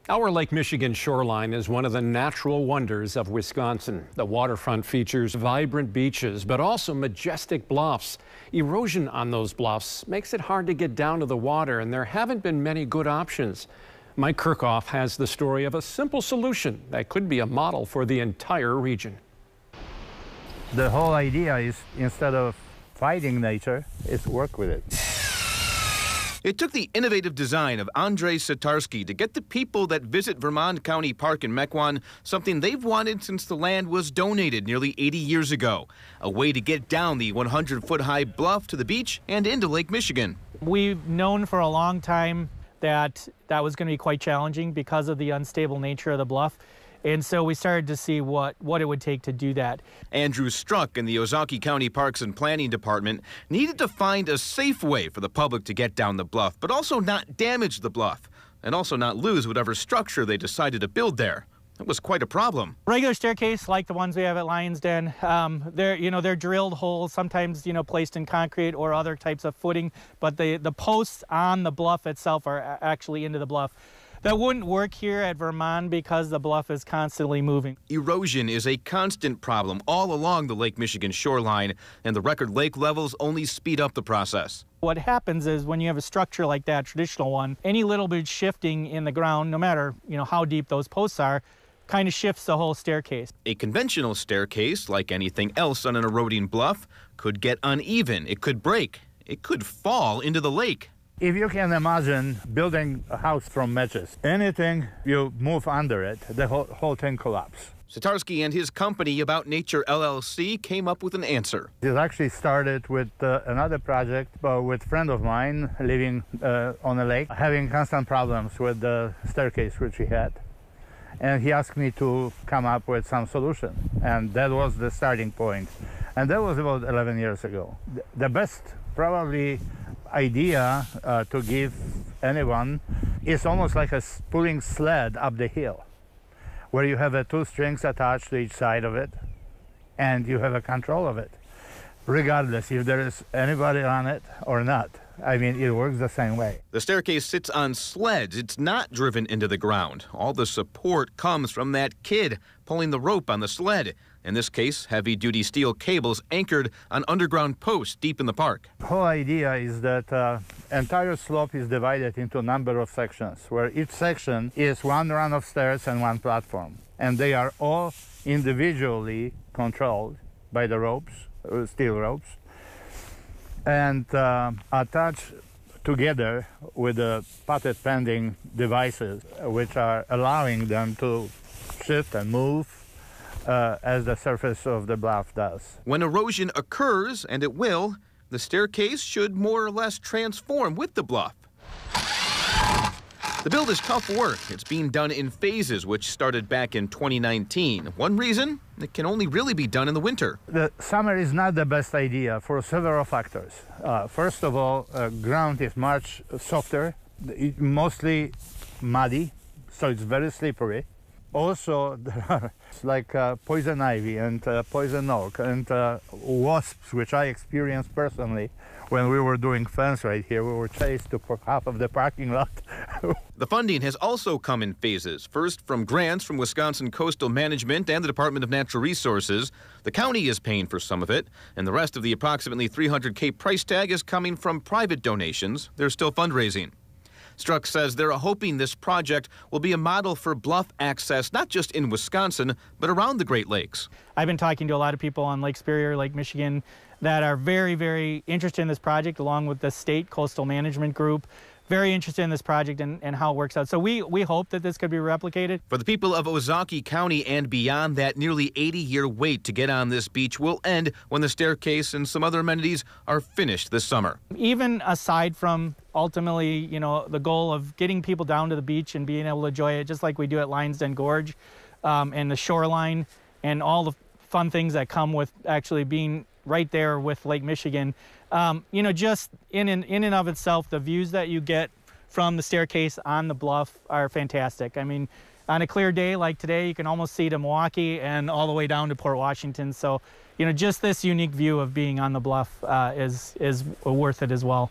Our Lake Michigan shoreline is one of the natural wonders of Wisconsin. The waterfront features vibrant beaches, but also majestic bluffs. Erosion on those bluffs makes it hard to get down to the water, and there haven't been many good options. Mike Kirchhoff has the story of a simple solution that could be a model for the entire region. The whole idea is, instead of fighting nature, is work with it. It took the innovative design of Andrzej Satarski to get the people that visit Virmond County Park in Mequon something they've wanted since the land was donated nearly 80 years ago. A way to get down the 100-foot-high bluff to the beach and into Lake Michigan. We've known for a long time that was going to be quite challenging because of the unstable nature of the bluff. And so we started to see what it would take to do that. Andrew Struck in the Ozaukee County Parks and Planning Department needed to find a safe way for the public to get down the bluff, but also not damage the bluff, and also not lose whatever structure they decided to build there. It was quite a problem. Regular staircase, like the ones we have at Lions Den, they're drilled holes, sometimes placed in concrete or other types of footing, but the posts on the bluff itself are actually into the bluff. That wouldn't work here at Virmond because the bluff is constantly moving. Erosion is a constant problem all along the Lake Michigan shoreline, and the record lake levels only speed up the process. What happens is when you have a structure like that, traditional one, any little bit shifting in the ground, no matter how deep those posts are, kind of shifts the whole staircase. A conventional staircase, like anything else on an eroding bluff, could get uneven, it could break, it could fall into the lake. If you can imagine building a house from matches, anything you move under it, the whole thing collapses. Satarski and his company About Nature LLC came up with an answer. It actually started with another project with a friend of mine living on a lake, having constant problems with the staircase which he had. And he asked me to come up with some solution. And that was the starting point. And that was about 11 years ago. The best probably idea to give anyone is almost like a pulling sled up the hill, where you have two strings attached to each side of it, and you have a control of it, regardless if there is anybody on it or not. I mean, it works the same way. The staircase sits on sleds. It's not driven into the ground. All the support comes from that kid pulling the rope on the sled. In this case, heavy-duty steel cables anchored on underground posts deep in the park. The whole idea is that entire slope is divided into a number of sections, where each section is one run of stairs and one platform. And they are all individually controlled by the ropes, steel ropes, and attached together with the patent pending devices, which are allowing them to shift and move as the surface of the bluff does. When erosion occurs, and it will, the staircase should more or less transform with the bluff. The build is tough work. It's being done in phases, which started back in 2019. One reason, it can only really be done in the winter. The summer is not the best idea for several factors. First of all, ground is much softer, mostly muddy, so it's very slippery. Also, there are like poison ivy and poison oak and wasps, which I experienced personally when we were doing fence right here. We were chased to half of the parking lot. The funding has also come in phases. First, from grants from Wisconsin Coastal Management and the Department of Natural Resources. The county is paying for some of it, and the rest of the approximately $300K price tag is coming from private donations. They're still fundraising. Struck says they're hoping this project will be a model for bluff access, not just in Wisconsin, but around the Great Lakes. I've been talking to a lot of people on Lake Superior, Lake Michigan, that are very, very interested in this project, along with the state coastal management group. Very interested in this project and how it works out. So we hope that this could be replicated. For the people of Ozaukee County and beyond, that nearly 80-year wait to get on this beach will end when the staircase and some other amenities are finished this summer. Even aside from ultimately, the goal of getting people down to the beach and being able to enjoy it, just like we do at Lions Den Gorge, and the shoreline and all the fun things that come with actually being right there with Lake Michigan. Just in and of itself, the views that you get from the staircase on the bluff are fantastic. I mean, on a clear day like today, you can almost see to Milwaukee and all the way down to Port Washington. So, just this unique view of being on the bluff is worth it as well.